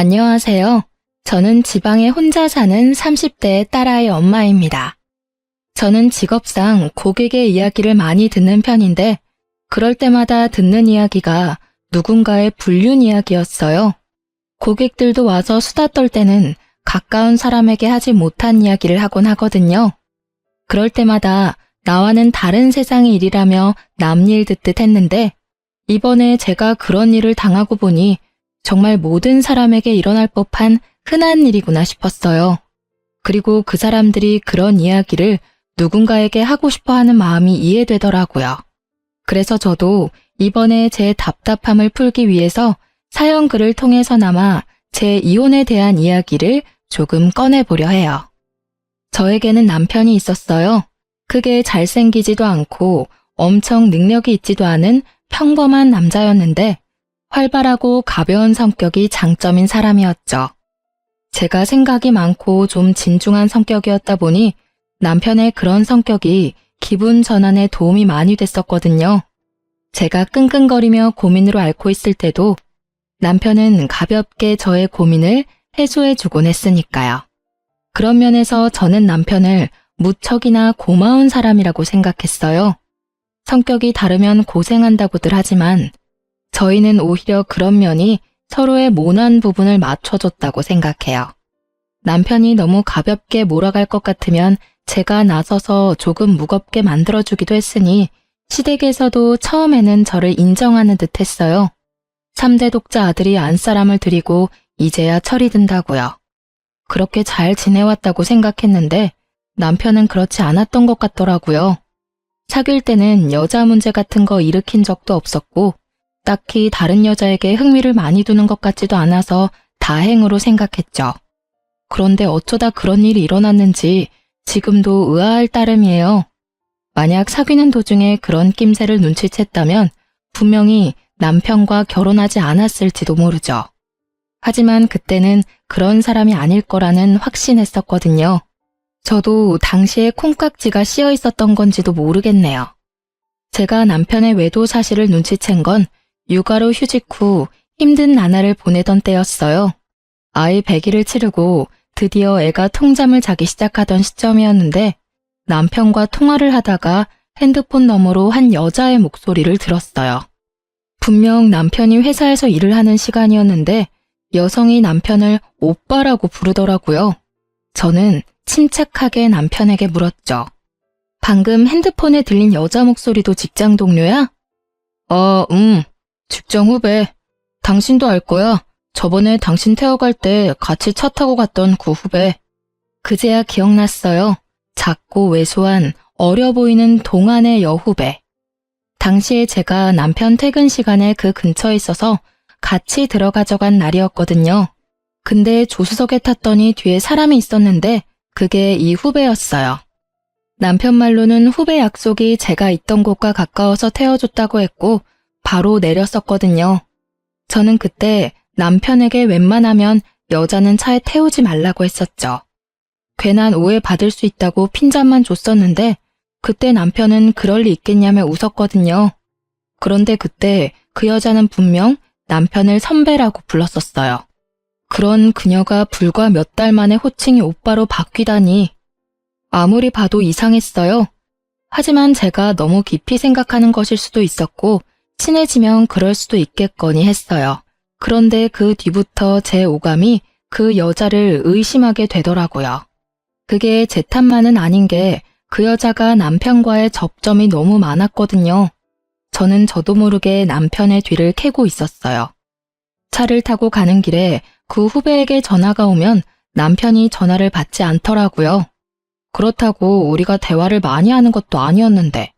안녕하세요. 저는 지방에 혼자 사는 30대 딸아이 엄마입니다. 저는 직업상 고객의 이야기를 많이 듣는 편인데, 그럴 때마다 듣는 이야기가 누군가의 불륜 이야기였어요. 고객들도 와서 수다 떨 때는 가까운 사람에게 하지 못한 이야기를 하곤 하거든요. 그럴 때마다 나와는 다른 세상의 일이라며 남일 듣듯 했는데, 이번에 제가 그런 일을 당하고 보니 정말 모든 사람에게 일어날 법한 흔한 일이구나 싶었어요. 그리고 그 사람들이 그런 이야기를 누군가에게 하고 싶어 하는 마음이 이해되더라고요. 그래서 저도 이번에 제 답답함을 풀기 위해서 사연 글을 통해서나마 제 이혼에 대한 이야기를 조금 꺼내보려 해요. 저에게는 남편이 있었어요. 크게 잘생기지도 않고 엄청 능력이 있지도 않은 평범한 남자였는데 활발하고 가벼운 성격이 장점인 사람이었죠. 제가 생각이 많고 좀 진중한 성격이었다 보니 남편의 그런 성격이 기분 전환에 도움이 많이 됐었거든요. 제가 끙끙거리며 고민으로 앓고 있을 때도 남편은 가볍게 저의 고민을 해소해주곤 했으니까요. 그런 면에서 저는 남편을 무척이나 고마운 사람이라고 생각했어요. 성격이 다르면 고생한다고들 하지만 저희는 오히려 그런 면이 서로의 모난 부분을 맞춰줬다고 생각해요. 남편이 너무 가볍게 몰아갈 것 같으면 제가 나서서 조금 무겁게 만들어주기도 했으니 시댁에서도 처음에는 저를 인정하는 듯 했어요. 3대 독자 아들이 안사람을 들이고 이제야 철이 든다고요. 그렇게 잘 지내왔다고 생각했는데 남편은 그렇지 않았던 것 같더라고요. 사귈 때는 여자 문제 같은 거 일으킨 적도 없었고 딱히 다른 여자에게 흥미를 많이 두는 것 같지도 않아서 다행으로 생각했죠. 그런데 어쩌다 그런 일이 일어났는지 지금도 의아할 따름이에요. 만약 사귀는 도중에 그런 낌새를 눈치챘다면 분명히 남편과 결혼하지 않았을지도 모르죠. 하지만 그때는 그런 사람이 아닐 거라는 확신했었거든요. 저도 당시에 콩깍지가 씌어 있었던 건지도 모르겠네요. 제가 남편의 외도 사실을 눈치챈 건 육아로 휴직 후 힘든 나날을 보내던 때였어요. 아이 100일을 치르고 드디어 애가 통잠을 자기 시작하던 시점이었는데 남편과 통화를 하다가 핸드폰 너머로 한 여자의 목소리를 들었어요. 분명 남편이 회사에서 일을 하는 시간이었는데 여성이 남편을 오빠라고 부르더라고요. 저는 침착하게 남편에게 물었죠. 방금 핸드폰에 들린 여자 목소리도 직장 동료야? 직장 후배. 당신도 알 거야. 저번에 당신 태워갈 때 같이 차 타고 갔던 그 후배. 그제야 기억났어요. 작고 왜소한 어려 보이는 동안의 여후배. 당시에 제가 남편 퇴근 시간에 그 근처에 있어서 같이 들어가져간 날이었거든요. 근데 조수석에 탔더니 뒤에 사람이 있었는데 그게 이 후배였어요. 남편 말로는 후배 약속이 제가 있던 곳과 가까워서 태워줬다고 했고 바로 내렸었거든요. 저는 그때 남편에게 웬만하면 여자는 차에 태우지 말라고 했었죠. 괜한 오해 받을 수 있다고 핀잔만 줬었는데 그때 남편은 그럴 리 있겠냐며 웃었거든요. 그런데 그때 그 여자는 분명 남편을 선배라고 불렀었어요. 그런 그녀가 불과 몇 달 만에 호칭이 오빠로 바뀌다니 아무리 봐도 이상했어요. 하지만 제가 너무 깊이 생각하는 것일 수도 있었고 친해지면 그럴 수도 있겠거니 했어요. 그런데 그 뒤부터 제 오감이 그 여자를 의심하게 되더라고요. 그게 제 탓만은 아닌 게 그 여자가 남편과의 접점이 너무 많았거든요. 저는 저도 모르게 남편의 뒤를 캐고 있었어요. 차를 타고 가는 길에 그 후배에게 전화가 오면 남편이 전화를 받지 않더라고요. 그렇다고 우리가 대화를 많이 하는 것도 아니었는데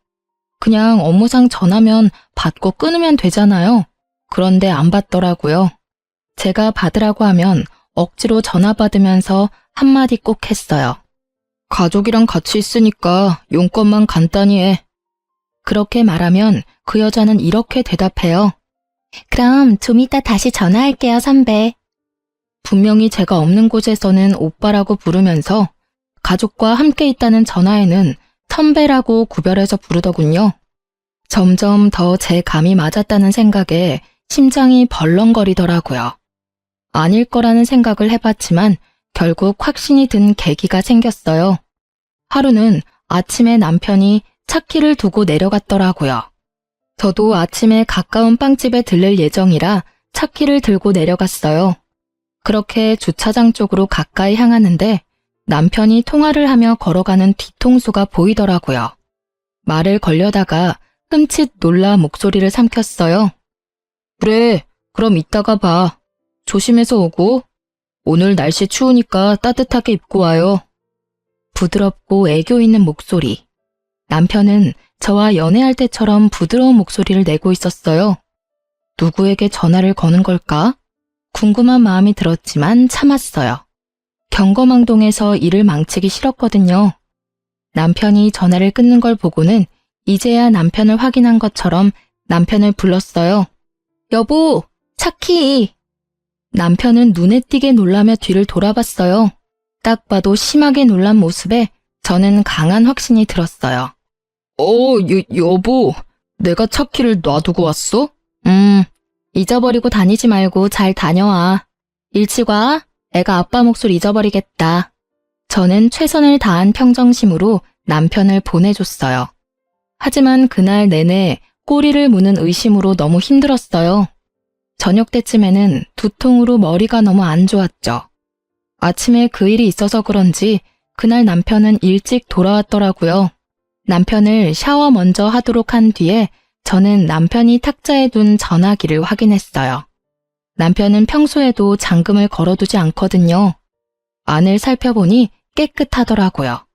그냥 업무상 전화면 받고 끊으면 되잖아요. 그런데 안 받더라고요. 제가 받으라고 하면 억지로 전화 받으면서 한마디 꼭 했어요. 가족이랑 같이 있으니까 용건만 간단히 해. 그렇게 말하면 그 여자는 이렇게 대답해요. 그럼 좀 이따 다시 전화할게요, 선배. 분명히 제가 없는 곳에서는 오빠라고 부르면서 가족과 함께 있다는 전화에는 선배라고 구별해서 부르더군요. 점점 더 제 감이 맞았다는 생각에 심장이 벌렁거리더라고요. 아닐 거라는 생각을 해봤지만 결국 확신이 든 계기가 생겼어요. 하루는 아침에 남편이 차키를 두고 내려갔더라고요. 저도 아침에 가까운 빵집에 들릴 예정이라 차키를 들고 내려갔어요. 그렇게 주차장 쪽으로 가까이 향하는데 남편이 통화를 하며 걸어가는 뒤통수가 보이더라고요. 말을 걸려다가 흠칫 놀라 목소리를 삼켰어요. 그래, 그럼 이따가 봐. 조심해서 오고. 오늘 날씨 추우니까 따뜻하게 입고 와요. 부드럽고 애교 있는 목소리. 남편은 저와 연애할 때처럼 부드러운 목소리를 내고 있었어요. 누구에게 전화를 거는 걸까? 궁금한 마음이 들었지만 참았어요. 경거망동해서 일을 망치기 싫었거든요. 남편이 전화를 끊는 걸 보고는 이제야 남편을 확인한 것처럼 남편을 불렀어요. 여보, 차키! 남편은 눈에 띄게 놀라며 뒤를 돌아봤어요. 딱 봐도 심하게 놀란 모습에 저는 강한 확신이 들었어요. 여보, 내가 차키를 놔두고 왔어? 잊어버리고 다니지 말고 잘 다녀와. 일찍 와. 애가 아빠 몫을 잊어버리겠다. 저는 최선을 다한 평정심으로 남편을 보내줬어요. 하지만 그날 내내 꼬리를 무는 의심으로 너무 힘들었어요. 저녁 때쯤에는 두통으로 머리가 너무 안 좋았죠. 아침에 그 일이 있어서 그런지 그날 남편은 일찍 돌아왔더라고요. 남편을 샤워 먼저 하도록 한 뒤에 저는 남편이 탁자에 둔 전화기를 확인했어요. 남편은 평소에도 잠금을 걸어두지 않거든요. 안을 살펴보니 깨끗하더라고요.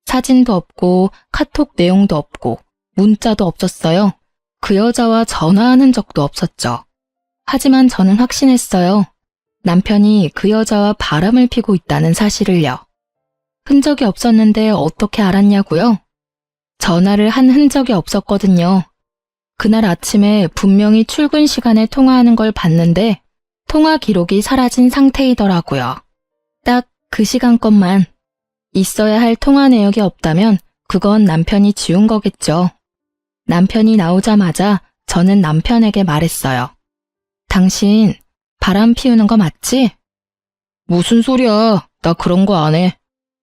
사진도 없고 카톡 내용도 없고 문자도 없었어요. 그 여자와 전화하는 적도 없었죠. 하지만 저는 확신했어요. 남편이 그 여자와 바람을 피고 있다는 사실을요. 흔적이 없었는데 어떻게 알았냐고요? 전화를 한 흔적이 없었거든요. 그날 아침에 분명히 출근 시간에 통화하는 걸 봤는데 통화 기록이 사라진 상태이더라고요. 딱 그 시간 것만. 있어야 할 통화 내역이 없다면 그건 남편이 지운 거겠죠. 남편이 나오자마자 저는 남편에게 말했어요. 당신 바람 피우는 거 맞지? 무슨 소리야. 나 그런 거 안 해.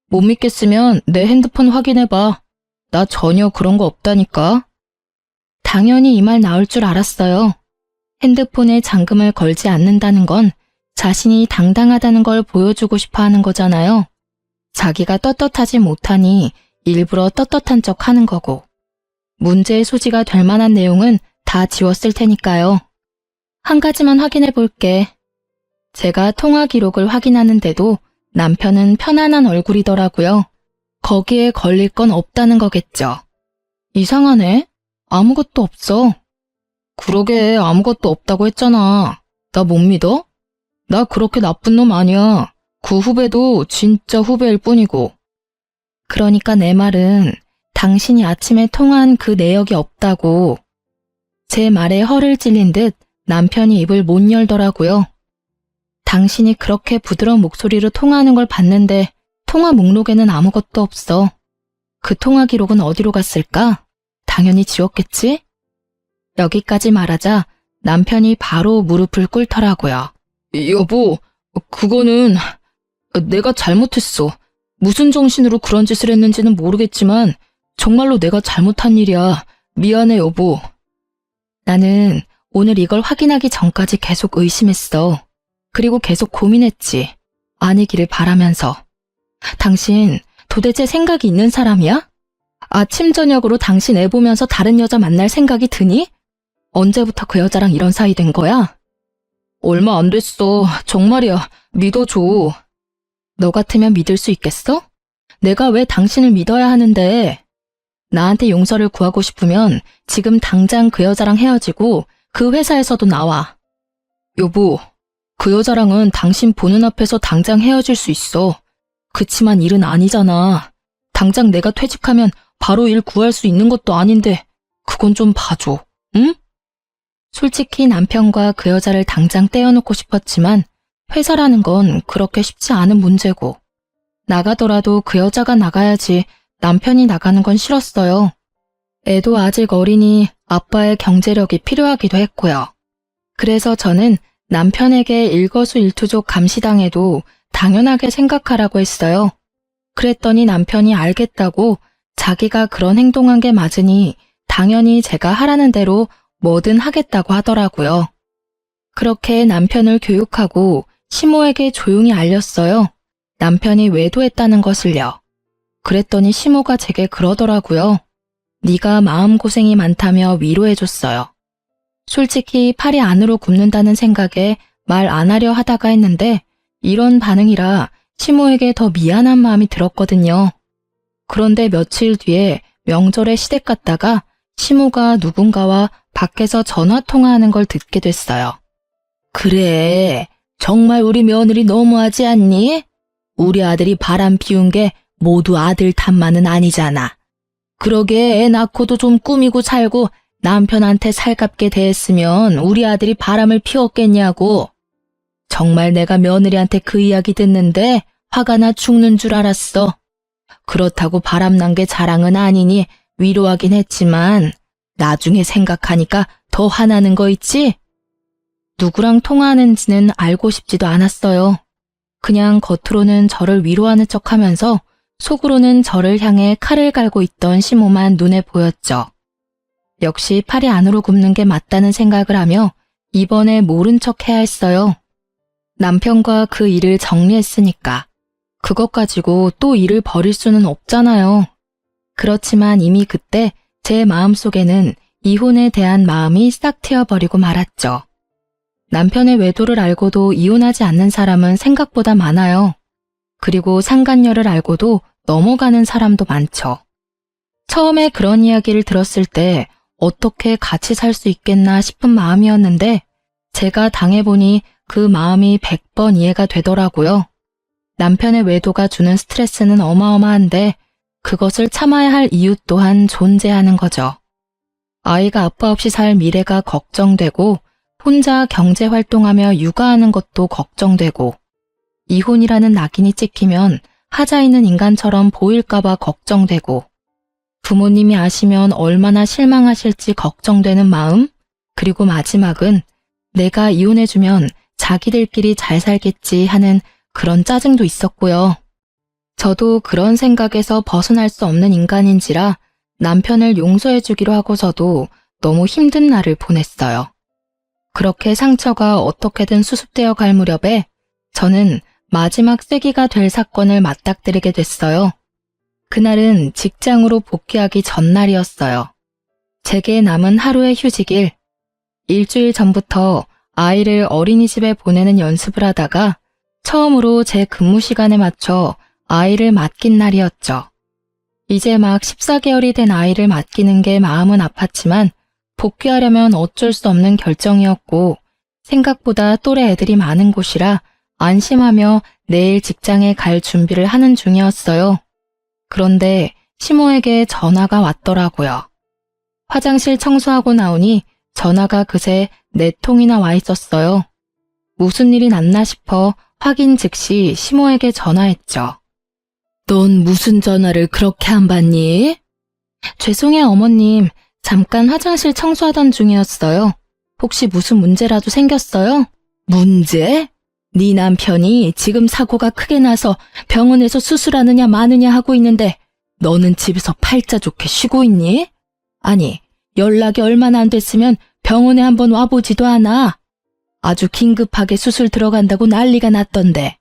못 믿겠으면 내 핸드폰 확인해봐. 나 전혀 그런 거 없다니까. 당연히 이 말 나올 줄 알았어요. 핸드폰에 잠금을 걸지 않는다는 건 자신이 당당하다는 걸 보여주고 싶어 하는 거잖아요. 자기가 떳떳하지 못하니 일부러 떳떳한 척 하는 거고. 문제의 소지가 될 만한 내용은 다 지웠을 테니까요. 한 가지만 확인해 볼게. 제가 통화 기록을 확인하는데도 남편은 편안한 얼굴이더라고요. 거기에 걸릴 건 없다는 거겠죠. 이상하네. 아무것도 없어. 그러게 아무것도 없다고 했잖아. 나 못 믿어? 나 그렇게 나쁜 놈 아니야. 그 후배도 진짜 후배일 뿐이고. 그러니까 내 말은 당신이 아침에 통화한 그 내역이 없다고. 제 말에 허를 찔린 듯 남편이 입을 못 열더라고요. 당신이 그렇게 부드러운 목소리로 통화하는 걸 봤는데 통화 목록에는 아무것도 없어. 그 통화 기록은 어디로 갔을까? 당연히 지웠겠지? 여기까지 말하자 남편이 바로 무릎을 꿇더라고요. 여보, 그거는 내가 잘못했어. 무슨 정신으로 그런 짓을 했는지는 모르겠지만 정말로 내가 잘못한 일이야. 미안해, 여보. 나는 오늘 이걸 확인하기 전까지 계속 의심했어. 그리고 계속 고민했지. 아니기를 바라면서. 당신 도대체 생각이 있는 사람이야? 아침 저녁으로 당신 애 보면서 다른 여자 만날 생각이 드니? 언제부터 그 여자랑 이런 사이 된 거야? 얼마 안 됐어. 정말이야. 믿어줘. 너 같으면 믿을 수 있겠어? 내가 왜 당신을 믿어야 하는데? 나한테 용서를 구하고 싶으면 지금 당장 그 여자랑 헤어지고 그 회사에서도 나와. 여보, 그 여자랑은 당신 보는 앞에서 당장 헤어질 수 있어. 그치만 일은 아니잖아. 당장 내가 퇴직하면 바로 일 구할 수 있는 것도 아닌데 그건 좀 봐줘. 응? 솔직히 남편과 그 여자를 당장 떼어놓고 싶었지만 회사라는 건 그렇게 쉽지 않은 문제고 나가더라도 그 여자가 나가야지 남편이 나가는 건 싫었어요. 애도 아직 어리니 아빠의 경제력이 필요하기도 했고요. 그래서 저는 남편에게 일거수일투족 감시당해도 당연하게 생각하라고 했어요. 그랬더니 남편이 알겠다고 자기가 그런 행동한 게 맞으니 당연히 제가 하라는 대로 뭐든 하겠다고 하더라고요. 그렇게 남편을 교육하고 시모에게 조용히 알렸어요. 남편이 외도했다는 것을요. 그랬더니 시모가 제게 그러더라고요. 네가 마음고생이 많다며 위로해줬어요. 솔직히 팔이 안으로 굽는다는 생각에 말 안 하려 하다가 했는데 이런 반응이라 시모에게 더 미안한 마음이 들었거든요. 그런데 며칠 뒤에 명절에 시댁 갔다가 시모가 누군가와 밖에서 전화 통화하는 걸 듣게 됐어요. 그래, 정말 우리 며느리 너무하지 않니? 우리 아들이 바람 피운 게 모두 아들 탓만은 아니잖아. 그러게 애 낳고도 좀 꾸미고 살고 남편한테 살갑게 대했으면 우리 아들이 바람을 피웠겠냐고. 정말 내가 며느리한테 그 이야기 듣는데 화가 나 죽는 줄 알았어. 그렇다고 바람난 게 자랑은 아니니 위로하긴 했지만 나중에 생각하니까 더 화나는 거 있지? 누구랑 통화하는지는 알고 싶지도 않았어요. 그냥 겉으로는 저를 위로하는 척하면서 속으로는 저를 향해 칼을 갈고 있던 시모만 눈에 보였죠. 역시 팔이 안으로 굽는 게 맞다는 생각을 하며 이번에 모른 척 해야 했어요. 남편과 그 일을 정리했으니까. 그것 가지고 또 일을 벌일 수는 없잖아요. 그렇지만 이미 그때 제 마음속에는 이혼에 대한 마음이 싹 트여버리고 말았죠. 남편의 외도를 알고도 이혼하지 않는 사람은 생각보다 많아요. 그리고 상간녀를 알고도 넘어가는 사람도 많죠. 처음에 그런 이야기를 들었을 때 어떻게 같이 살 수 있겠나 싶은 마음이었는데 제가 당해보니 그 마음이 100번 이해가 되더라고요. 남편의 외도가 주는 스트레스는 어마어마한데 그것을 참아야 할 이유 또한 존재하는 거죠. 아이가 아빠 없이 살 미래가 걱정되고 혼자 경제활동하며 육아하는 것도 걱정되고 이혼이라는 낙인이 찍히면 하자 있는 인간처럼 보일까봐 걱정되고 부모님이 아시면 얼마나 실망하실지 걱정되는 마음, 그리고 마지막은 내가 이혼해주면 자기들끼리 잘 살겠지 하는 그런 짜증도 있었고요. 저도 그런 생각에서 벗어날 수 없는 인간인지라 남편을 용서해주기로 하고서도 너무 힘든 날을 보냈어요. 그렇게 상처가 어떻게든 수습되어 갈 무렵에 저는 마지막 쐐기가 될 사건을 맞닥뜨리게 됐어요. 그날은 직장으로 복귀하기 전날이었어요. 제게 남은 하루의 휴직일. 일주일 전부터 아이를 어린이집에 보내는 연습을 하다가 처음으로 제 근무 시간에 맞춰 아이를 맡긴 날이었죠. 이제 막 14개월이 된 아이를 맡기는 게 마음은 아팠지만 복귀하려면 어쩔 수 없는 결정이었고 생각보다 또래 애들이 많은 곳이라 안심하며 내일 직장에 갈 준비를 하는 중이었어요. 그런데 시모에게 전화가 왔더라고요. 화장실 청소하고 나오니 전화가 그새 4통이나 와 있었어요. 무슨 일이 났나 싶어 확인 즉시 시모에게 전화했죠. 넌 무슨 전화를 그렇게 안 받니? 죄송해요, 어머님. 잠깐 화장실 청소하던 중이었어요. 혹시 무슨 문제라도 생겼어요? 문제? 네 남편이 지금 사고가 크게 나서 병원에서 수술하느냐 마느냐 하고 있는데 너는 집에서 팔자 좋게 쉬고 있니? 아니, 연락이 얼마나 안 됐으면 병원에 한번 와보지도 않아. 아주 긴급하게 수술 들어간다고 난리가 났던데.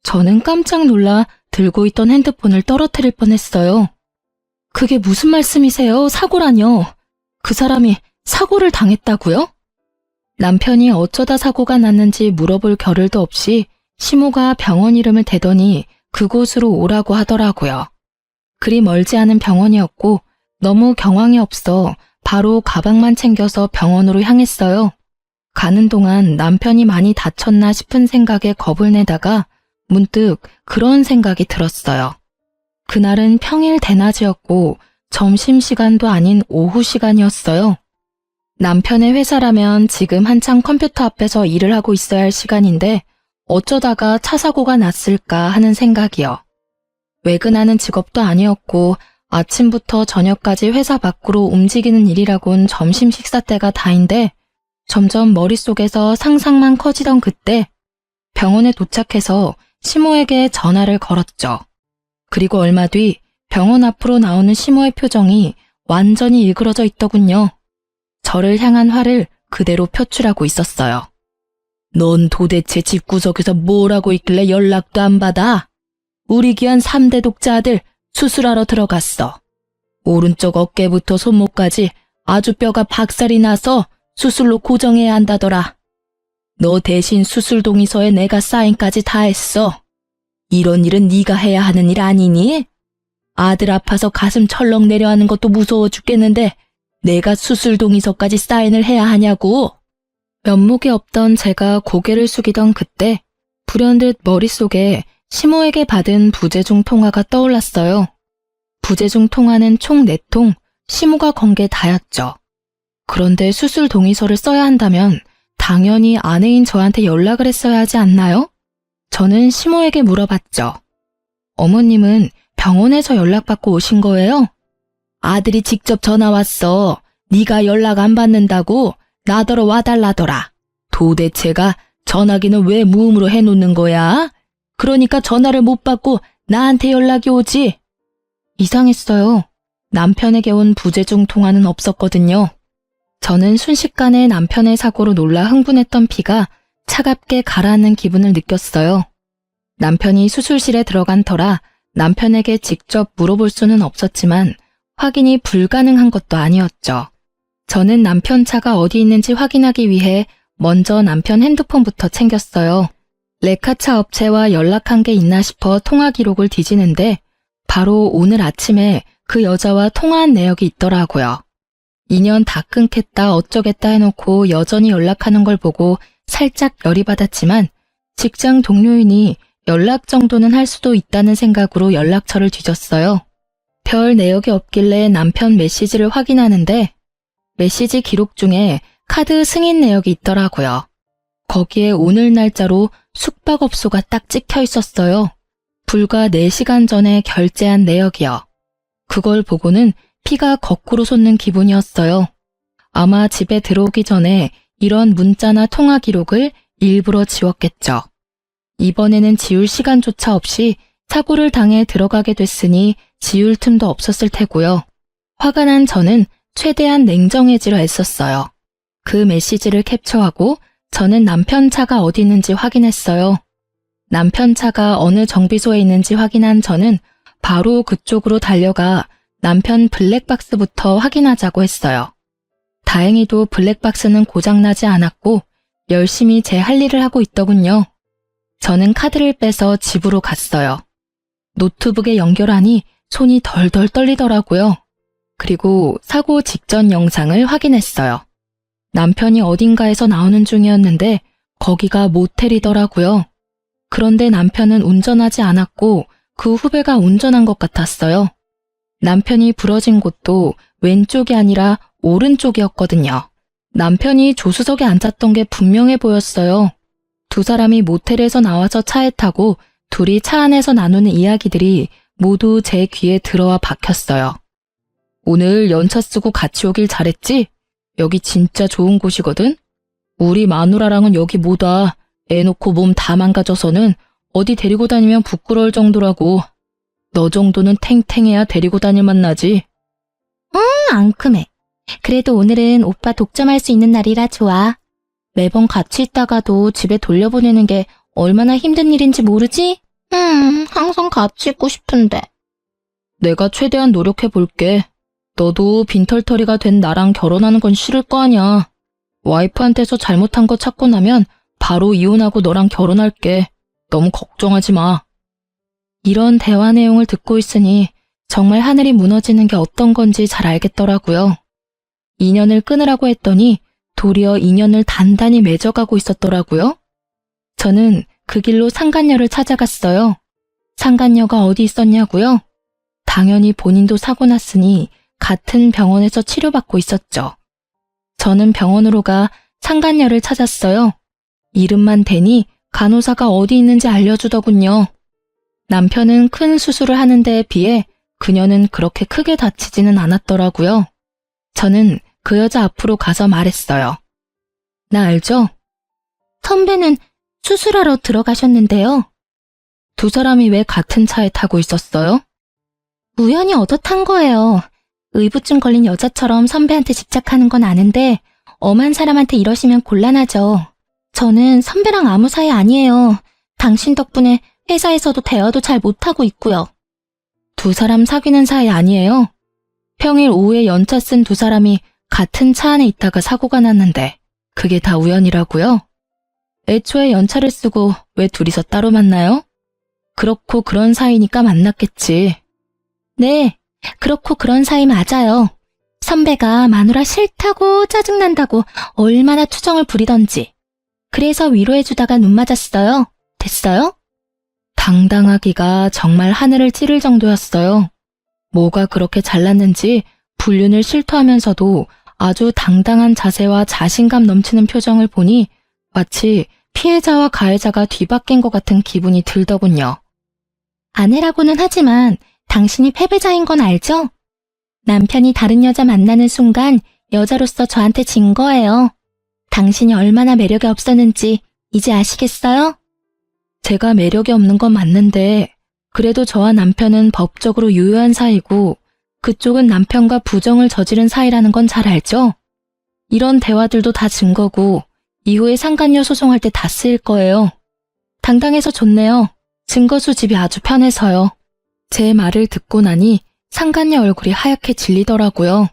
저는 깜짝 놀라 들고 있던 핸드폰을 떨어뜨릴 뻔했어요. 그게 무슨 말씀이세요? 사고라뇨. 그 사람이 사고를 당했다고요? 남편이 어쩌다 사고가 났는지 물어볼 겨를도 없이 시모가 병원 이름을 대더니 그곳으로 오라고 하더라고요. 그리 멀지 않은 병원이었고 너무 경황이 없어 바로 가방만 챙겨서 병원으로 향했어요. 가는 동안 남편이 많이 다쳤나 싶은 생각에 겁을 내다가 문득 그런 생각이 들었어요. 그날은 평일 대낮이었고 점심시간도 아닌 오후 시간이었어요. 남편의 회사라면 지금 한창 컴퓨터 앞에서 일을 하고 있어야 할 시간인데 어쩌다가 차 사고가 났을까 하는 생각이요. 외근하는 직업도 아니었고 아침부터 저녁까지 회사 밖으로 움직이는 일이라곤 점심 식사 때가 다인데 점점 머릿속에서 상상만 커지던 그때 병원에 도착해서 시모에게 전화를 걸었죠. 그리고 얼마 뒤 병원 앞으로 나오는 시모의 표정이 완전히 일그러져 있더군요. 저를 향한 화를 그대로 표출하고 있었어요. 넌 도대체 집구석에서 뭘 하고 있길래 연락도 안 받아? 우리 귀한 3대 독자 아들 수술하러 들어갔어. 오른쪽 어깨부터 손목까지 아주 뼈가 박살이 나서 수술로 고정해야 한다더라. 너 대신 수술 동의서에 내가 사인까지 다 했어. 이런 일은 네가 해야 하는 일 아니니? 아들 아파서 가슴 철렁 내려하는 것도 무서워 죽겠는데 내가 수술 동의서까지 사인을 해야 하냐고. 면목이 없던 제가 고개를 숙이던 그때 불현듯 머릿속에 시모에게 받은 부재중 통화가 떠올랐어요. 부재중 통화는 총 4통, 시모가 건 게 다였죠. 그런데 수술 동의서를 써야 한다면 당연히 아내인 저한테 연락을 했어야 하지 않나요? 저는 시모에게 물어봤죠. 어머님은 병원에서 연락받고 오신 거예요? 아들이 직접 전화 왔어. 네가 연락 안 받는다고 나더러 와달라더라. 도대체가 전화기는 왜 무음으로 해놓는 거야? 그러니까 전화를 못 받고 나한테 연락이 오지. 이상했어요. 남편에게 온 부재중 통화는 없었거든요. 저는 순식간에 남편의 사고로 놀라 흥분했던 피가 차갑게 가라앉는 기분을 느꼈어요. 남편이 수술실에 들어간 터라 남편에게 직접 물어볼 수는 없었지만 확인이 불가능한 것도 아니었죠. 저는 남편 차가 어디 있는지 확인하기 위해 먼저 남편 핸드폰부터 챙겼어요. 레카차 업체와 연락한 게 있나 싶어 통화 기록을 뒤지는데 바로 오늘 아침에 그 여자와 통화한 내역이 있더라고요. 인연 다 끊겠다 어쩌겠다 해놓고 여전히 연락하는 걸 보고 살짝 열이 받았지만 직장 동료이니 연락 정도는 할 수도 있다는 생각으로 연락처를 뒤졌어요. 별 내역이 없길래 남편 메시지를 확인하는데 메시지 기록 중에 카드 승인 내역이 있더라고요. 거기에 오늘 날짜로 숙박업소가 딱 찍혀 있었어요. 불과 4시간 전에 결제한 내역이요. 그걸 보고는 피가 거꾸로 솟는 기분이었어요. 아마 집에 들어오기 전에 이런 문자나 통화 기록을 일부러 지웠겠죠. 이번에는 지울 시간조차 없이 사고를 당해 들어가게 됐으니 지울 틈도 없었을 테고요. 화가 난 저는 최대한 냉정해지려 애썼어요. 그 메시지를 캡처하고 저는 남편 차가 어디 있는지 확인했어요. 남편 차가 어느 정비소에 있는지 확인한 저는 바로 그쪽으로 달려가 남편 블랙박스부터 확인하자고 했어요. 다행히도 블랙박스는 고장나지 않았고 열심히 제 할 일을 하고 있더군요. 저는 카드를 빼서 집으로 갔어요. 노트북에 연결하니 손이 덜덜 떨리더라고요. 그리고 사고 직전 영상을 확인했어요. 남편이 어딘가에서 나오는 중이었는데 거기가 모텔이더라고요. 그런데 남편은 운전하지 않았고 그 후배가 운전한 것 같았어요. 남편이 부러진 곳도 왼쪽이 아니라 오른쪽이었거든요. 남편이 조수석에 앉았던 게 분명해 보였어요. 두 사람이 모텔에서 나와서 차에 타고 둘이 차 안에서 나누는 이야기들이 모두 제 귀에 들어와 박혔어요. 오늘 연차 쓰고 같이 오길 잘했지? 여기 진짜 좋은 곳이거든? 우리 마누라랑은 여기 못 와. 애 놓고 몸 다 망가져서는 어디 데리고 다니면 부끄러울 정도라고. 너 정도는 탱탱해야 데리고 다닐만 나지. 앙큼해. 그래도 오늘은 오빠 독점할 수 있는 날이라 좋아. 매번 같이 있다가도 집에 돌려보내는 게 얼마나 힘든 일인지 모르지? 항상 같이 있고 싶은데. 내가 최대한 노력해볼게. 너도 빈털터리가 된 나랑 결혼하는 건 싫을 거 아냐. 와이프한테서 잘못한 거 찾고 나면 바로 이혼하고 너랑 결혼할게. 너무 걱정하지 마. 이런 대화 내용을 듣고 있으니 정말 하늘이 무너지는 게 어떤 건지 잘 알겠더라고요. 인연을 끊으라고 했더니 도리어 인연을 단단히 맺어가고 있었더라고요. 저는 그 길로 상간녀를 찾아갔어요. 상간녀가 어디 있었냐고요? 당연히 본인도 사고 났으니 같은 병원에서 치료받고 있었죠. 저는 병원으로 가 상간녀를 찾았어요. 이름만 대니 간호사가 어디 있는지 알려주더군요. 남편은 큰 수술을 하는 데에 비해 그녀는 그렇게 크게 다치지는 않았더라고요. 저는 그 여자 앞으로 가서 말했어요. 나 알죠? 선배는 수술하러 들어가셨는데요. 두 사람이 왜 같은 차에 타고 있었어요? 우연히 얻어 탄 거예요. 의부증 걸린 여자처럼 선배한테 집착하는 건 아는데 엄한 사람한테 이러시면 곤란하죠. 저는 선배랑 아무 사이 아니에요. 당신 덕분에 회사에서도 대화도 잘 못하고 있고요. 두 사람 사귀는 사이 아니에요? 평일 오후에 연차 쓴 두 사람이 같은 차 안에 있다가 사고가 났는데 그게 다 우연이라고요? 애초에 연차를 쓰고 왜 둘이서 따로 만나요? 그렇고 그런 사이니까 만났겠지. 네, 그렇고 그런 사이 맞아요. 선배가 마누라 싫다고 짜증난다고 얼마나 투정을 부리던지. 그래서 위로해주다가 눈 맞았어요. 됐어요? 당당하기가 정말 하늘을 찌를 정도였어요. 뭐가 그렇게 잘났는지 불륜을 실토하면서도 아주 당당한 자세와 자신감 넘치는 표정을 보니 마치 피해자와 가해자가 뒤바뀐 것 같은 기분이 들더군요. 아내라고는 하지만 당신이 패배자인 건 알죠? 남편이 다른 여자 만나는 순간 여자로서 저한테 진 거예요. 당신이 얼마나 매력이 없었는지 이제 아시겠어요? 제가 매력이 없는 건 맞는데 그래도 저와 남편은 법적으로 유효한 사이고 그쪽은 남편과 부정을 저지른 사이라는 건 잘 알죠? 이런 대화들도 다 증거고 이후에 상간녀 소송할 때 다 쓰일 거예요. 당당해서 좋네요. 증거 수집이 아주 편해서요. 제 말을 듣고 나니 상간녀 얼굴이 하얗게 질리더라고요.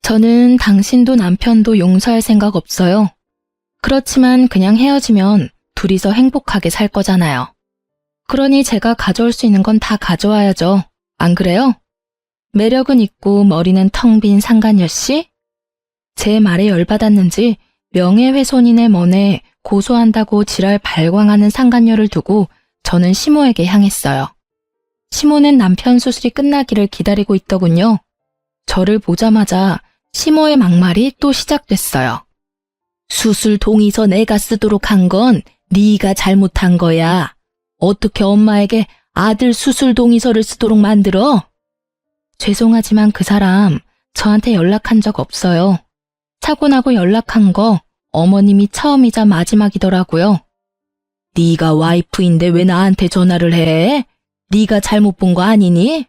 저는 당신도 남편도 용서할 생각 없어요. 그렇지만 그냥 헤어지면 둘이서 행복하게 살 거잖아요. 그러니 제가 가져올 수 있는 건 다 가져와야죠. 안 그래요? 매력은 있고 머리는 텅 빈 상간녀 씨? 제 말에 열받았는지 명예훼손인의 먼에 고소한다고 지랄 발광하는 상간녀를 두고 저는 시모에게 향했어요. 시모는 남편 수술이 끝나기를 기다리고 있더군요. 저를 보자마자 시모의 막말이 또 시작됐어요. 수술 동의서 내가 쓰도록 한 건 네가 잘못한 거야. 어떻게 엄마에게 아들 수술 동의서를 쓰도록 만들어? 죄송하지만 그 사람 저한테 연락한 적 없어요. 사고 나고 연락한 거 어머님이 처음이자 마지막이더라고요. 네가 와이프인데 왜 나한테 전화를 해? 네가 잘못 본 거 아니니?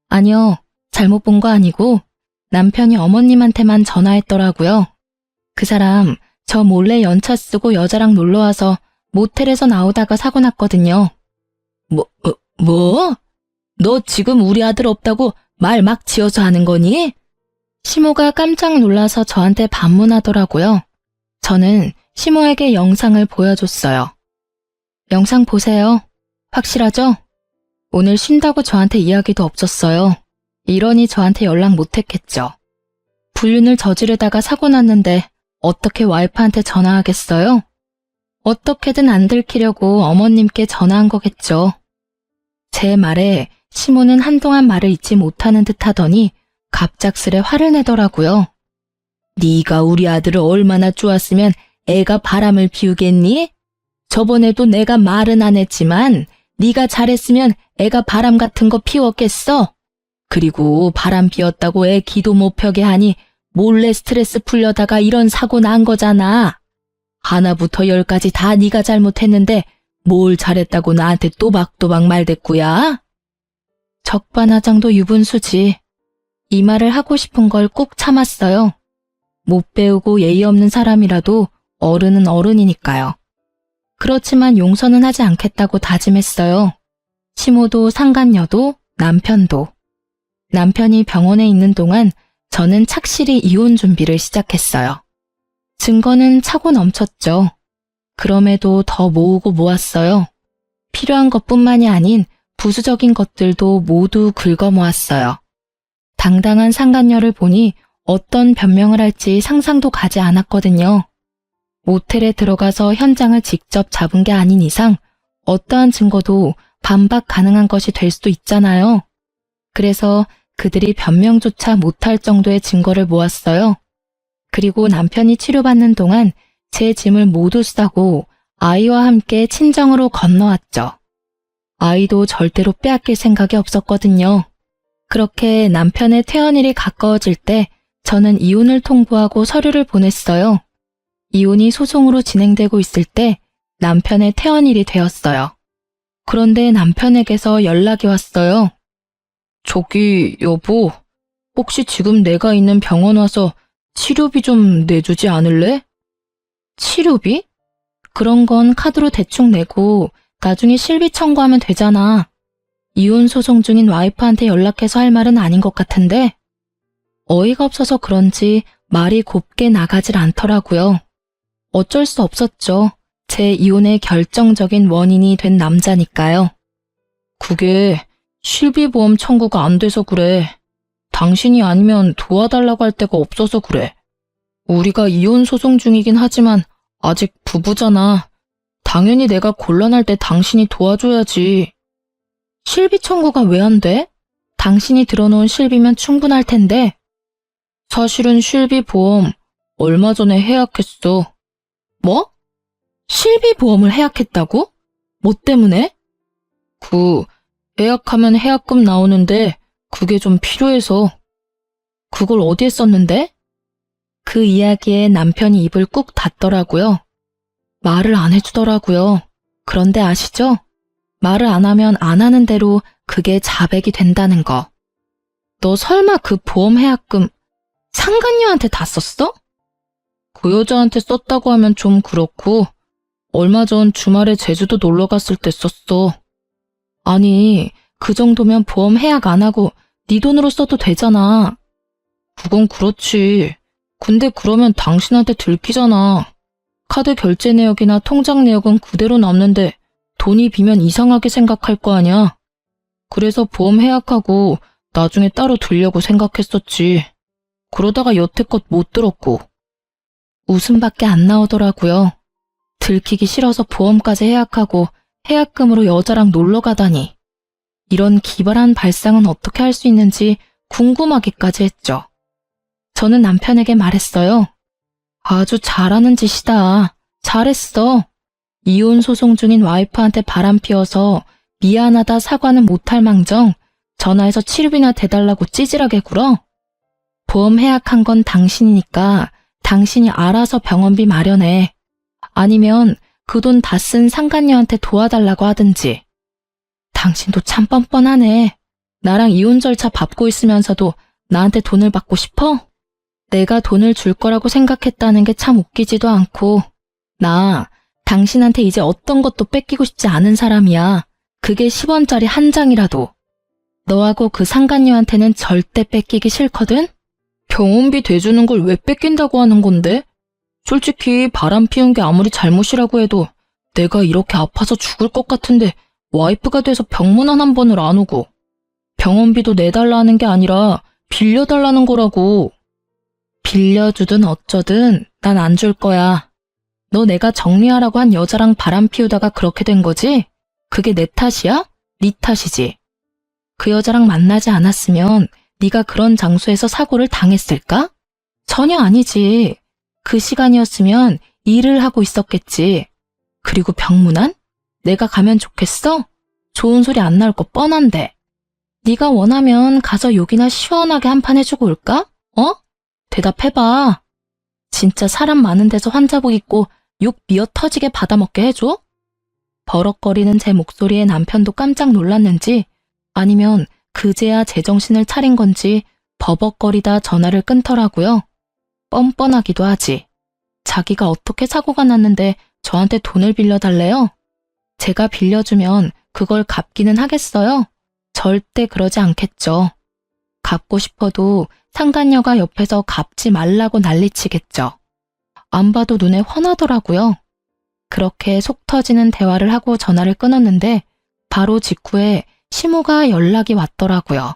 아니요, 잘못 본 거 아니고 남편이 어머님한테만 전화했더라고요. 그 사람 저 몰래 연차 쓰고 여자랑 놀러와서 모텔에서 나오다가 사고 났거든요. 뭐? 너 지금 우리 아들 없다고 말 막 지어서 하는 거니? 시모가 깜짝 놀라서 저한테 반문하더라고요. 저는 시모에게 영상을 보여줬어요. 영상 보세요. 확실하죠? 오늘 쉰다고 저한테 이야기도 없었어요. 이러니 저한테 연락 못했겠죠. 불륜을 저지르다가 사고 났는데 어떻게 와이프한테 전화하겠어요? 어떻게든 안 들키려고 어머님께 전화한 거겠죠. 제 말에 시모는 한동안 말을 잊지 못하는 듯 하더니 갑작스레 화를 내더라고요. 네가 우리 아들을 얼마나 쪼았으면 애가 바람을 피우겠니? 저번에도 내가 말은 안 했지만 네가 잘했으면 애가 바람 같은 거 피웠겠어? 그리고 바람 피웠다고 애 기도 못 펴게 하니 몰래 스트레스 풀려다가 이런 사고 난 거잖아. 하나부터 열까지 다 네가 잘못했는데 뭘 잘했다고 나한테 또박또박 말대꾸야? 적반하장도 유분수지. 이 말을 하고 싶은 걸 꾹 참았어요. 못 배우고 예의 없는 사람이라도 어른은 어른이니까요. 그렇지만 용서는 하지 않겠다고 다짐했어요. 시모도 상간녀도 남편도. 남편이 병원에 있는 동안 저는 착실히 이혼 준비를 시작했어요. 증거는 차고 넘쳤죠. 그럼에도 더 모으고 모았어요. 필요한 것뿐만이 아닌 부수적인 것들도 모두 긁어 모았어요. 당당한 상간녀를 보니 어떤 변명을 할지 상상도 가지 않았거든요. 모텔에 들어가서 현장을 직접 잡은 게 아닌 이상 어떠한 증거도 반박 가능한 것이 될 수도 있잖아요. 그래서 그들이 변명조차 못할 정도의 증거를 모았어요. 그리고 남편이 치료받는 동안 제 짐을 모두 싸고 아이와 함께 친정으로 건너왔죠. 아이도 절대로 빼앗길 생각이 없었거든요. 그렇게 남편의 퇴원일이 가까워질 때 저는 이혼을 통보하고 서류를 보냈어요. 이혼이 소송으로 진행되고 있을 때 남편의 퇴원일이 되었어요. 그런데 남편에게서 연락이 왔어요. 저기, 여보, 혹시 지금 내가 있는 병원 와서 치료비 좀 내주지 않을래? 치료비? 그런 건 카드로 대충 내고 나중에 실비 청구하면 되잖아. 이혼 소송 중인 와이프한테 연락해서 할 말은 아닌 것 같은데 어이가 없어서 그런지 말이 곱게 나가질 않더라고요. 어쩔 수 없었죠. 제 이혼의 결정적인 원인이 된 남자니까요. 그게 실비보험 청구가 안 돼서 그래. 당신이 아니면 도와달라고 할 데가 없어서 그래. 우리가 이혼 소송 중이긴 하지만 아직 부부잖아. 당연히 내가 곤란할 때 당신이 도와줘야지. 실비 청구가 왜 안 돼? 당신이 들어놓은 실비면 충분할 텐데. 사실은 실비보험 얼마 전에 해약했어. 뭐? 실비보험을 해약했다고? 뭐 때문에? 해약하면 해약금 나오는데 그게 좀 필요해서. 그걸 어디에 썼는데? 그 이야기에 남편이 입을 꾹 닫더라고요. 말을 안 해주더라고요. 그런데 아시죠? 말을 안 하면 안 하는 대로 그게 자백이 된다는 거. 너 설마 그 보험 해약금 상간녀한테 다 썼어? 그 여자한테 썼다고 하면 좀 그렇고 얼마 전 주말에 제주도 놀러 갔을 때 썼어. 아니, 그 정도면 보험 해약 안 하고 네 돈으로 써도 되잖아. 그건 그렇지. 근데 그러면 당신한테 들키잖아. 카드 결제 내역이나 통장 내역은 그대로 남는데 돈이 비면 이상하게 생각할 거 아니야. 그래서 보험 해약하고 나중에 따로 들려고 생각했었지. 그러다가 여태껏 못 들었고. 웃음밖에 안 나오더라고요. 들키기 싫어서 보험까지 해약하고 해약금으로 여자랑 놀러 가다니. 이런 기발한 발상은 어떻게 할 수 있는지 궁금하기까지 했죠. 저는 남편에게 말했어요. 아주 잘하는 짓이다. 잘했어. 이혼 소송 중인 와이프한테 바람 피워서 미안하다 사과는 못할 망정 전화해서 치료비나 대달라고 찌질하게 굴어? 보험 해약한 건 당신이니까 당신이 알아서 병원비 마련해. 아니면 그 돈 다 쓴 상간녀한테 도와달라고 하든지. 당신도 참 뻔뻔하네. 나랑 이혼 절차 밟고 있으면서도 나한테 돈을 받고 싶어? 내가 돈을 줄 거라고 생각했다는 게 참 웃기지도 않고. 나 당신한테 이제 어떤 것도 뺏기고 싶지 않은 사람이야. 그게 10원짜리 한 장이라도. 너하고 그 상간녀한테는 절대 뺏기기 싫거든? 병원비 대주는 걸 왜 뺏긴다고 하는 건데? 솔직히 바람 피운 게 아무리 잘못이라고 해도 내가 이렇게 아파서 죽을 것 같은데 와이프가 돼서 병문안 한 번을 안 오고 병원비도 내달라는 게 아니라 빌려달라는 거라고. 빌려주든 어쩌든 난 안 줄 거야. 너 내가 정리하라고 한 여자랑 바람 피우다가 그렇게 된 거지? 그게 내 탓이야? 네 탓이지. 그 여자랑 만나지 않았으면 네가 그런 장소에서 사고를 당했을까? 전혀 아니지. 그 시간이었으면 일을 하고 있었겠지. 그리고 병문안? 내가 가면 좋겠어? 좋은 소리 안 나올 거 뻔한데. 네가 원하면 가서 욕이나 시원하게 한 판 해주고 올까? 어? 대답해봐. 진짜 사람 많은 데서 환자복 입고 욕 미어 터지게 받아먹게 해줘? 버럭거리는 제 목소리에 남편도 깜짝 놀랐는지 아니면 그제야 제정신을 차린 건지 버벅거리다 전화를 끊더라고요. 뻔뻔하기도 하지. 자기가 어떻게 사고가 났는데 저한테 돈을 빌려달래요? 제가 빌려주면 그걸 갚기는 하겠어요? 절대 그러지 않겠죠. 갚고 싶어도 상간녀가 옆에서 갚지 말라고 난리치겠죠. 안 봐도 눈에 훤하더라고요. 그렇게 속 터지는 대화를 하고 전화를 끊었는데 바로 직후에 시모가 연락이 왔더라고요.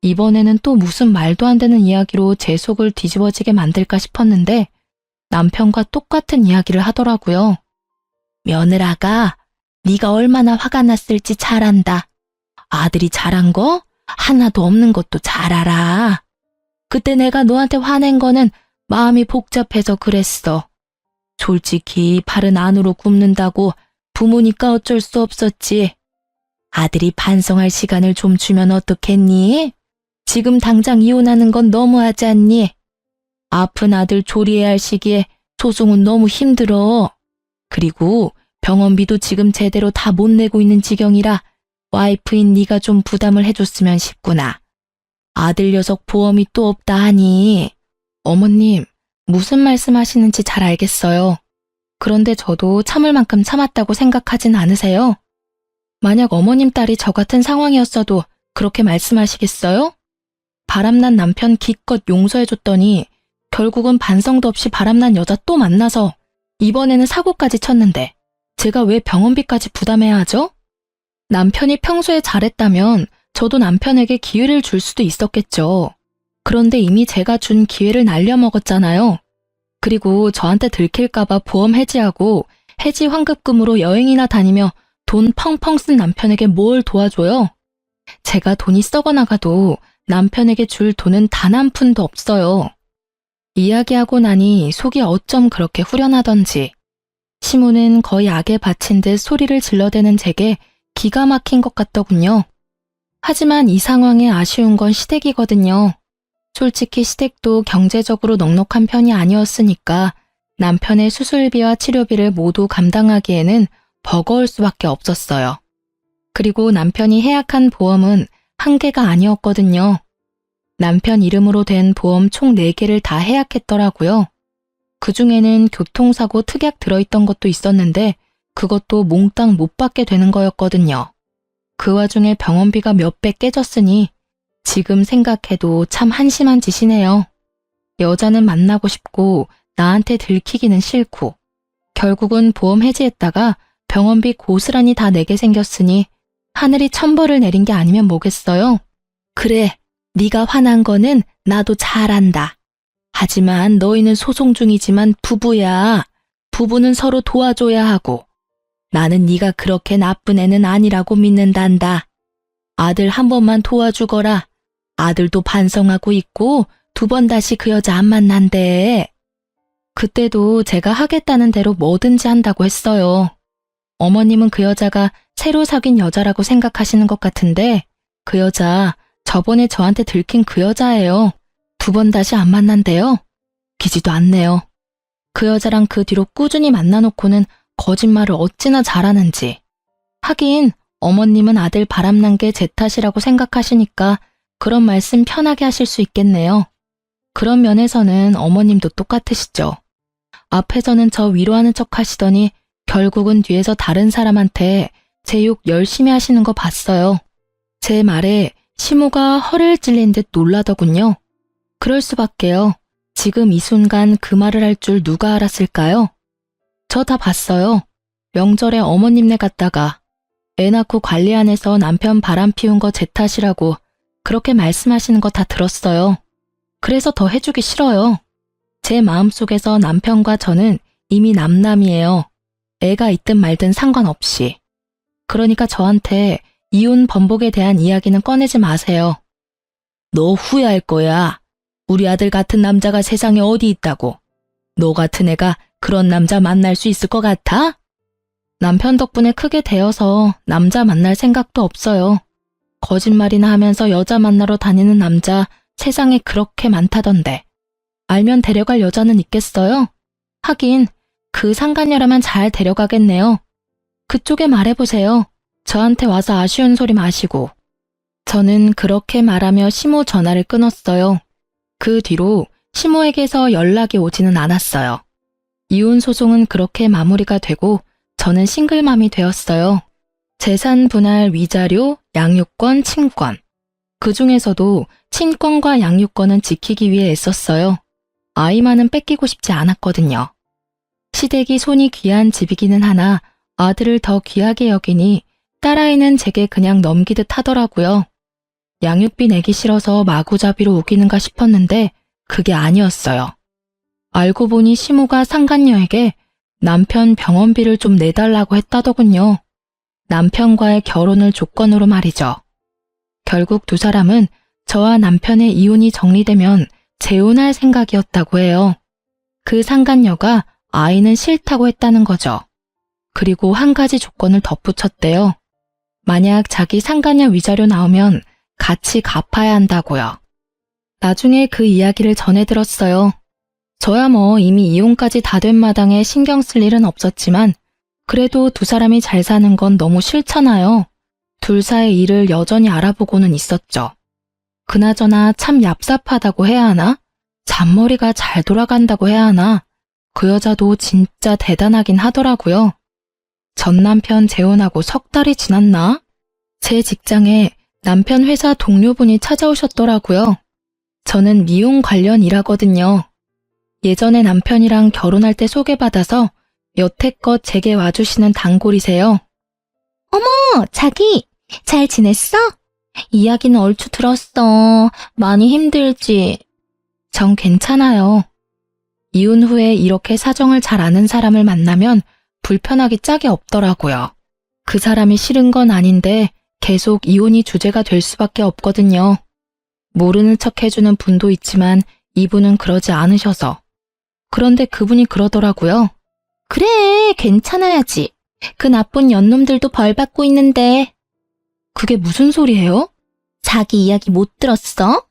이번에는 또 무슨 말도 안 되는 이야기로 제 속을 뒤집어지게 만들까 싶었는데 남편과 똑같은 이야기를 하더라고요. 며느라가 네가 얼마나 화가 났을지 잘 안다. 아들이 잘한 거 하나도 없는 것도 잘 알아. 그때 내가 너한테 화낸 거는 마음이 복잡해서 그랬어. 솔직히 발은 안으로 굽는다고 부모니까 어쩔 수 없었지. 아들이 반성할 시간을 좀 주면 어떻겠니? 지금 당장 이혼하는 건 너무하지 않니? 아픈 아들 조리해야 할 시기에 소송은 너무 힘들어. 그리고 병원비도 지금 제대로 다 못 내고 있는 지경이라 와이프인 네가 좀 부담을 해줬으면 싶구나. 아들 녀석 보험이 또 없다 하니. 어머님, 무슨 말씀하시는지 잘 알겠어요. 그런데 저도 참을 만큼 참았다고 생각하진 않으세요? 만약 어머님 딸이 저 같은 상황이었어도 그렇게 말씀하시겠어요? 바람난 남편 기껏 용서해줬더니 결국은 반성도 없이 바람난 여자 또 만나서 이번에는 사고까지 쳤는데 제가 왜 병원비까지 부담해야 하죠? 남편이 평소에 잘했다면 저도 남편에게 기회를 줄 수도 있었겠죠. 그런데 이미 제가 준 기회를 날려먹었잖아요. 그리고 저한테 들킬까봐 보험 해지하고 해지 환급금으로 여행이나 다니며 돈 펑펑 쓴 남편에게 뭘 도와줘요? 제가 돈이 썩어나가도 남편에게 줄 돈은 단 한 푼도 없어요. 이야기하고 나니 속이 어쩜 그렇게 후련하던지. 시무는 거의 악에 바친 듯 소리를 질러대는 제게 기가 막힌 것 같더군요. 하지만 이 상황에 아쉬운 건 시댁이거든요. 솔직히 시댁도 경제적으로 넉넉한 편이 아니었으니까 남편의 수술비와 치료비를 모두 감당하기에는 버거울 수밖에 없었어요. 그리고 남편이 해약한 보험은 한 개가 아니었거든요. 남편 이름으로 된 보험 총 4개를 다 해약했더라고요. 그중에는 교통사고 특약 들어있던 것도 있었는데 그것도 몽땅 못 받게 되는 거였거든요. 그 와중에 병원비가 몇 배 깨졌으니 지금 생각해도 참 한심한 짓이네요. 여자는 만나고 싶고 나한테 들키기는 싫고 결국은 보험 해지했다가 병원비 고스란히 다 내게 생겼으니 하늘이 천벌을 내린 게 아니면 뭐겠어요? 그래, 네가 화난 거는 나도 잘 안다. 하지만 너희는 소송 중이지만 부부야. 부부는 서로 도와줘야 하고 나는 네가 그렇게 나쁜 애는 아니라고 믿는단다. 아들 한 번만 도와주거라. 아들도 반성하고 있고 2번 다시 그 여자 안 만난대. 그때도 제가 하겠다는 대로 뭐든지 한다고 했어요. 어머님은 그 여자가 새로 사귄 여자라고 생각하시는 것 같은데 그 여자 저번에 저한테 들킨 그 여자예요. 2번 다시 안 만난대요. 기지도 않네요. 그 여자랑 그 뒤로 꾸준히 만나놓고는 거짓말을 어찌나 잘하는지. 하긴 어머님은 아들 바람난 게 제 탓이라고 생각하시니까 그런 말씀 편하게 하실 수 있겠네요. 그런 면에서는 어머님도 똑같으시죠. 앞에서는 저 위로하는 척 하시더니 결국은 뒤에서 다른 사람한테 제 욕 열심히 하시는 거 봤어요. 제 말에 시모가 허를 찔린 듯 놀라더군요. 그럴 수밖에요. 지금 이 순간 그 말을 할 줄 누가 알았을까요? 저 다 봤어요. 명절에 어머님네 갔다가 애 낳고 관리 안 해서 남편 바람 피운 거 제 탓이라고 그렇게 말씀하시는 거 다 들었어요. 그래서 더 해주기 싫어요. 제 마음속에서 남편과 저는 이미 남남이에요. 애가 있든 말든 상관없이. 그러니까 저한테 이혼 번복에 대한 이야기는 꺼내지 마세요. 너 후회할 거야. 우리 아들 같은 남자가 세상에 어디 있다고. 너 같은 애가 그런 남자 만날 수 있을 것 같아? 남편 덕분에 크게 되어서 남자 만날 생각도 없어요. 거짓말이나 하면서 여자 만나러 다니는 남자 세상에 그렇게 많다던데. 알면 데려갈 여자는 있겠어요? 하긴 그 상간녀라면 잘 데려가겠네요. 그쪽에 말해보세요. 저한테 와서 아쉬운 소리 마시고. 저는 그렇게 말하며 시모 전화를 끊었어요. 그 뒤로 시모에게서 연락이 오지는 않았어요. 이혼 소송은 그렇게 마무리가 되고 저는 싱글맘이 되었어요. 재산 분할 위자료, 양육권, 친권. 그 중에서도 친권과 양육권은 지키기 위해 애썼어요. 아이만은 뺏기고 싶지 않았거든요. 시댁이 손이 귀한 집이기는 하나 아들을 더 귀하게 여기니 딸아이는 제게 그냥 넘기듯 하더라고요. 양육비 내기 싫어서 마구잡이로 우기는가 싶었는데 그게 아니었어요. 알고 보니 시모가 상간녀에게 남편 병원비를 좀 내달라고 했다더군요. 남편과의 결혼을 조건으로 말이죠. 결국 두 사람은 저와 남편의 이혼이 정리되면 재혼할 생각이었다고 해요. 그 상간녀가 아이는 싫다고 했다는 거죠. 그리고 한 가지 조건을 덧붙였대요. 만약 자기 상간녀 위자료 나오면 같이 갚아야 한다고요. 나중에 그 이야기를 전해 들었어요. 저야 뭐 이미 이혼까지 다 된 마당에 신경 쓸 일은 없었지만 그래도 두 사람이 잘 사는 건 너무 싫잖아요. 둘 사이 일을 여전히 알아보고는 있었죠. 그나저나 참 얍삽하다고 해야 하나? 잔머리가 잘 돌아간다고 해야 하나? 그 여자도 진짜 대단하긴 하더라고요. 전 남편 재혼하고 석 달이 지났나? 제 직장에 남편 회사 동료분이 찾아오셨더라고요. 저는 미용 관련 일하거든요. 예전에 남편이랑 결혼할 때 소개받아서 여태껏 제게 와주시는 단골이세요. 자기, 잘 지냈어? 이야기는 얼추 들었어. 많이 힘들지? 전 괜찮아요. 이혼 후에 이렇게 사정을 잘 아는 사람을 만나면 불편하기 짝이 없더라고요. 그 사람이 싫은 건 아닌데 계속 이혼이 주제가 될 수밖에 없거든요. 모르는 척 해주는 분도 있지만 이분은 그러지 않으셔서. 그런데 그분이 그러더라고요. 그래, 괜찮아야지. 그 나쁜 연놈들도 벌 받고 있는데. 그게 무슨 소리예요? 자기 이야기 못 들었어?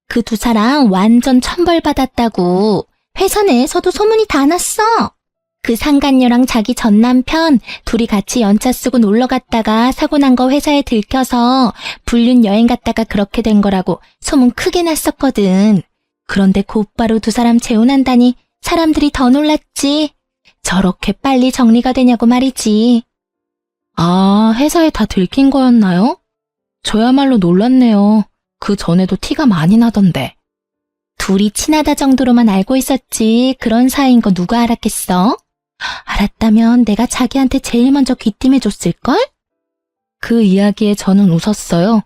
그 두 사람 완전 천벌 받았다고. 회사 내에서도 소문이 다 났어. 그 상간녀랑 자기 전 남편 둘이 같이 연차 쓰고 놀러 갔다가 사고 난 거 회사에 들켜서 불륜 여행 갔다가 그렇게 된 거라고 소문 크게 났었거든. 그런데 곧바로 두 사람 재혼한다니 사람들이 더 놀랐지. 저렇게 빨리 정리가 되냐고 말이지. 아, 회사에 다 들킨 거였나요? 저야말로 놀랐네요. 그 전에도 티가 많이 나던데. 둘이 친하다 정도로만 알고 있었지 그런 사이인 거 누가 알았겠어? 알았다면 내가 자기한테 제일 먼저 귀띔해줬을걸? 그 이야기에 저는 웃었어요.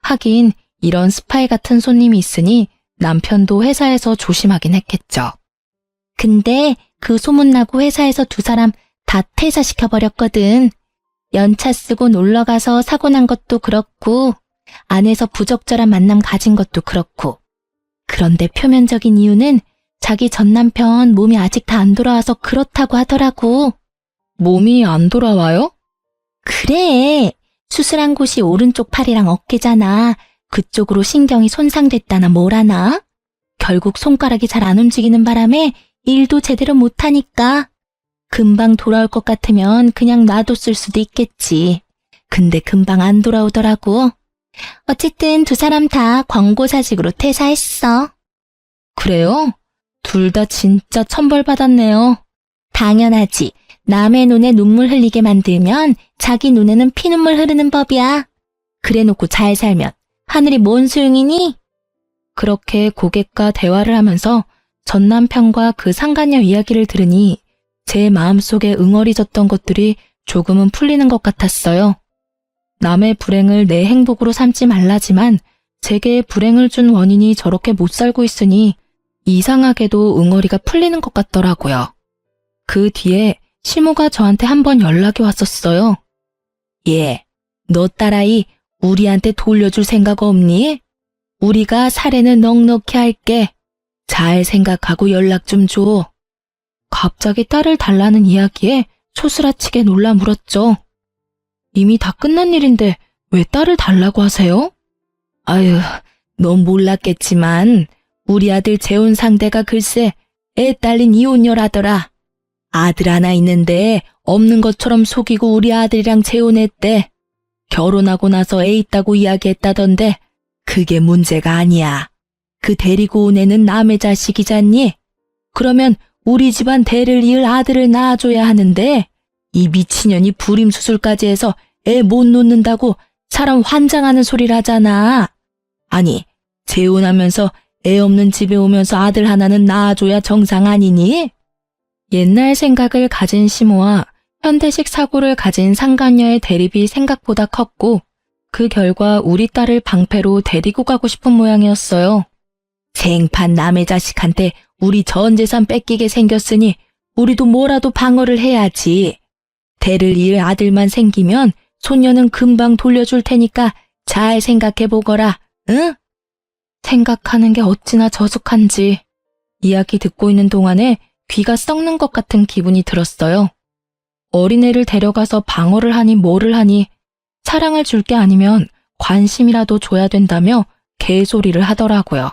하긴 이런 스파이 같은 손님이 있으니 남편도 회사에서 조심하긴 했겠죠. 근데 그 소문나고 회사에서 두 사람 다 퇴사시켜버렸거든. 연차 쓰고 놀러가서 사고 난 것도 그렇고 안에서 부적절한 만남 가진 것도 그렇고. 그런데 표면적인 이유는 자기 전 남편 몸이 아직 다 안 돌아와서 그렇다고 하더라고. 몸이 안 돌아와요? 그래. 수술한 곳이 오른쪽 팔이랑 어깨잖아. 그쪽으로 신경이 손상됐다나 뭐라나. 결국 손가락이 잘 안 움직이는 바람에 일도 제대로 못하니까. 금방 돌아올 것 같으면 그냥 놔뒀을 수도 있겠지. 근데 금방 안 돌아오더라고. 어쨌든 두 사람 다 권고사직으로 퇴사했어. 그래요? 둘 다 진짜 천벌받았네요. 당연하지. 남의 눈에 눈물 흘리게 만들면 자기 눈에는 피눈물 흐르는 법이야. 그래놓고 잘 살면 하늘이 뭔 소용이니? 그렇게 고객과 대화를 하면서 전 남편과 그 상간녀 이야기를 들으니 제 마음속에 응어리졌던 것들이 조금은 풀리는 것 같았어요. 남의 불행을 내 행복으로 삼지 말라지만 제게 불행을 준 원인이 저렇게 못 살고 있으니 이상하게도 응어리가 풀리는 것 같더라고요. 그 뒤에 시모가 저한테 한번 연락이 왔었어요. 예, 너 딸아이 우리한테 돌려줄 생각 없니? 우리가 사례는 넉넉히 할게. 잘 생각하고 연락 좀 줘. 갑자기 딸을 달라는 이야기에 소스라치게 놀라 물었죠. 이미 다 끝난 일인데 왜 딸을 달라고 하세요? 아유, 넌 몰랐겠지만 우리 아들 재혼 상대가 글쎄 애 딸린 이혼녀라더라. 아들 하나 있는데 없는 것처럼 속이고 우리 아들이랑 재혼했대. 결혼하고 나서 애 있다고 이야기했다던데 그게 문제가 아니야. 그 데리고 온 애는 남의 자식이잖니? 그러면 우리 집안 대를 이을 아들을 낳아줘야 하는데 이 미친년이 불임수술까지 해서 애 못 놓는다고 사람 환장하는 소리를 하잖아. 아니, 재혼하면서 애 없는 집에 오면서 아들 하나는 낳아줘야 정상 아니니? 옛날 생각을 가진 시모와 현대식 사고를 가진 상간녀의 대립이 생각보다 컸고 그 결과 우리 딸을 방패로 데리고 가고 싶은 모양이었어요. 생판 남의 자식한테 우리 전 재산 뺏기게 생겼으니 우리도 뭐라도 방어를 해야지. 대를 이을 아들만 생기면 손녀는 금방 돌려줄 테니까 잘 생각해보거라, 응? 생각하는 게 어찌나 저속한지 이야기 듣고 있는 동안에 귀가 썩는 것 같은 기분이 들었어요. 어린애를 데려가서 방어를 하니 뭐를 하니 사랑을 줄 게 아니면 관심이라도 줘야 된다며 개소리를 하더라고요.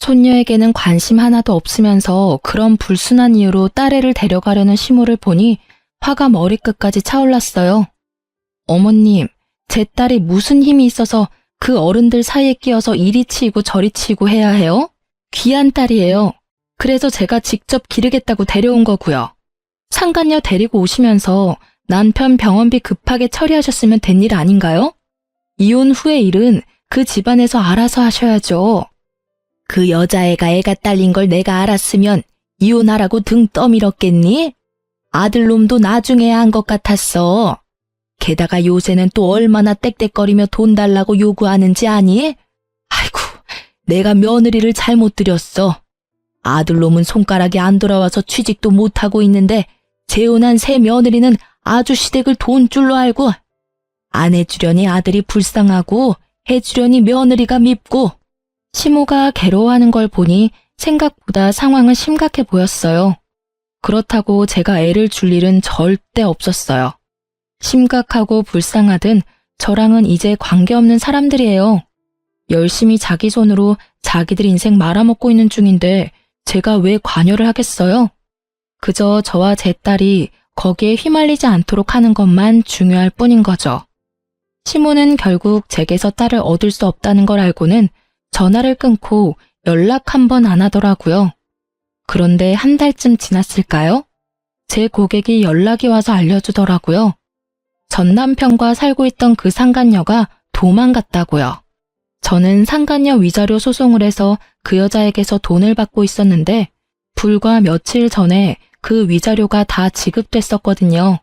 손녀에게는 관심 하나도 없으면서 그런 불순한 이유로 딸애를 데려가려는 시모를 보니 화가 머리끝까지 차올랐어요. 어머님, 제 딸이 무슨 힘이 있어서 그 어른들 사이에 끼어서 이리 치이고 저리 치이고 해야 해요? 귀한 딸이에요. 그래서 제가 직접 기르겠다고 데려온 거고요. 상간녀 데리고 오시면서 남편 병원비 급하게 처리하셨으면 된 일 아닌가요? 이혼 후의 일은 그 집안에서 알아서 하셔야죠. 그 여자애가 애가 딸린 걸 내가 알았으면 이혼하라고 등 떠밀었겠니? 아들놈도 나중에 한 것 같았어. 게다가 요새는 또 얼마나 떽떽거리며 돈 달라고 요구하는지 아니? 아이고, 내가 며느리를 잘못 들였어. 아들놈은 손가락이 안 돌아와서 취직도 못하고 있는데 재혼한 새 며느리는 아주 시댁을 돈줄로 알고 안 해주려니 아들이 불쌍하고 해주려니 며느리가 밉고. 시모가 괴로워하는 걸 보니 생각보다 상황은 심각해 보였어요. 그렇다고 제가 애를 줄 일은 절대 없었어요. 심각하고 불쌍하든 저랑은 이제 관계없는 사람들이에요. 열심히 자기 손으로 자기들 인생 말아먹고 있는 중인데 제가 왜 관여를 하겠어요? 그저 저와 제 딸이 거기에 휘말리지 않도록 하는 것만 중요할 뿐인 거죠. 시모는 결국 제게서 딸을 얻을 수 없다는 걸 알고는 전화를 끊고 연락 한 번 안 하더라고요. 그런데 한 달쯤 지났을까요? 제 고객이 연락이 와서 알려주더라고요. 전 남편과 살고 있던 그 상간녀가 도망갔다고요. 저는 상간녀 위자료 소송을 해서 그 여자에게서 돈을 받고 있었는데 불과 며칠 전에 그 위자료가 다 지급됐었거든요.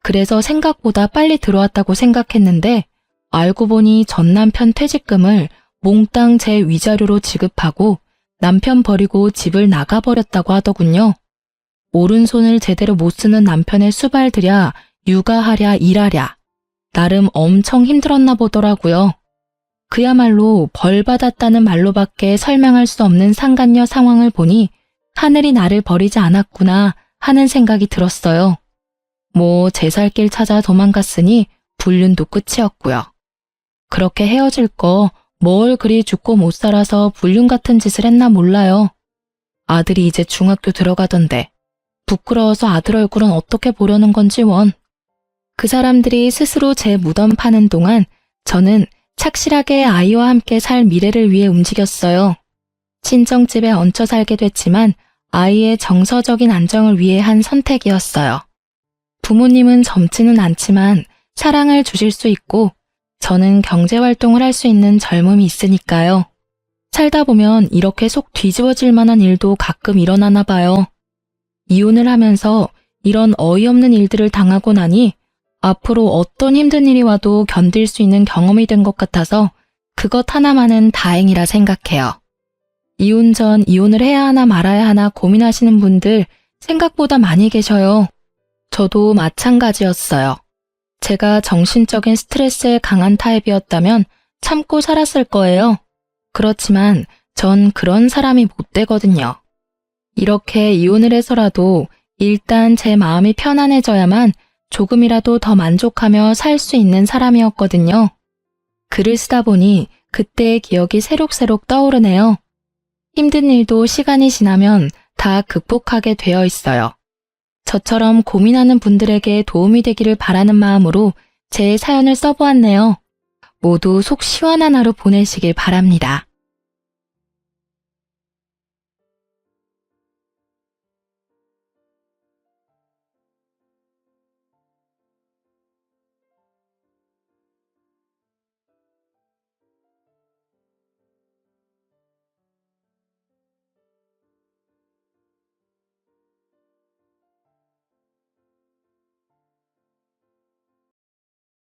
그래서 생각보다 빨리 들어왔다고 생각했는데 알고 보니 전 남편 퇴직금을 몽땅 제 위자료로 지급하고 남편 버리고 집을 나가버렸다고 하더군요. 오른손을 제대로 못 쓰는 남편의 수발들야 육아하랴 일하랴 나름 엄청 힘들었나 보더라고요. 그야말로 벌 받았다는 말로밖에 설명할 수 없는 상간녀 상황을 보니 하늘이 나를 버리지 않았구나 하는 생각이 들었어요. 뭐 제 살 길 찾아 도망갔으니 불륜도 끝이었고요. 그렇게 헤어질 거 뭘 그리 죽고 못 살아서 불륜 같은 짓을 했나 몰라요. 아들이 이제 중학교 들어가던데 부끄러워서 아들 얼굴은 어떻게 보려는 건지 원. 그 사람들이 스스로 제 무덤 파는 동안 저는 착실하게 아이와 함께 살 미래를 위해 움직였어요. 친정집에 얹혀 살게 됐지만 아이의 정서적인 안정을 위해 한 선택이었어요. 부모님은 젊지는 않지만 사랑을 주실 수 있고 저는 경제활동을 할 수 있는 젊음이 있으니까요. 살다 보면 이렇게 속 뒤집어질 만한 일도 가끔 일어나나 봐요. 이혼을 하면서 이런 어이없는 일들을 당하고 나니 앞으로 어떤 힘든 일이 와도 견딜 수 있는 경험이 된 것 같아서 그것 하나만은 다행이라 생각해요. 이혼 전 이혼을 해야 하나 말아야 하나 고민하시는 분들 생각보다 많이 계셔요. 저도 마찬가지였어요. 제가 정신적인 스트레스에 강한 타입이었다면 참고 살았을 거예요. 그렇지만 전 그런 사람이 못 되거든요. 이렇게 이혼을 해서라도 일단 제 마음이 편안해져야만 조금이라도 더 만족하며 살 수 있는 사람이었거든요. 글을 쓰다 보니 그때의 기억이 새록새록 떠오르네요. 힘든 일도 시간이 지나면 다 극복하게 되어 있어요. 저처럼 고민하는 분들에게 도움이 되기를 바라는 마음으로 제 사연을 써보았네요. 모두 속 시원한 하루 보내시길 바랍니다.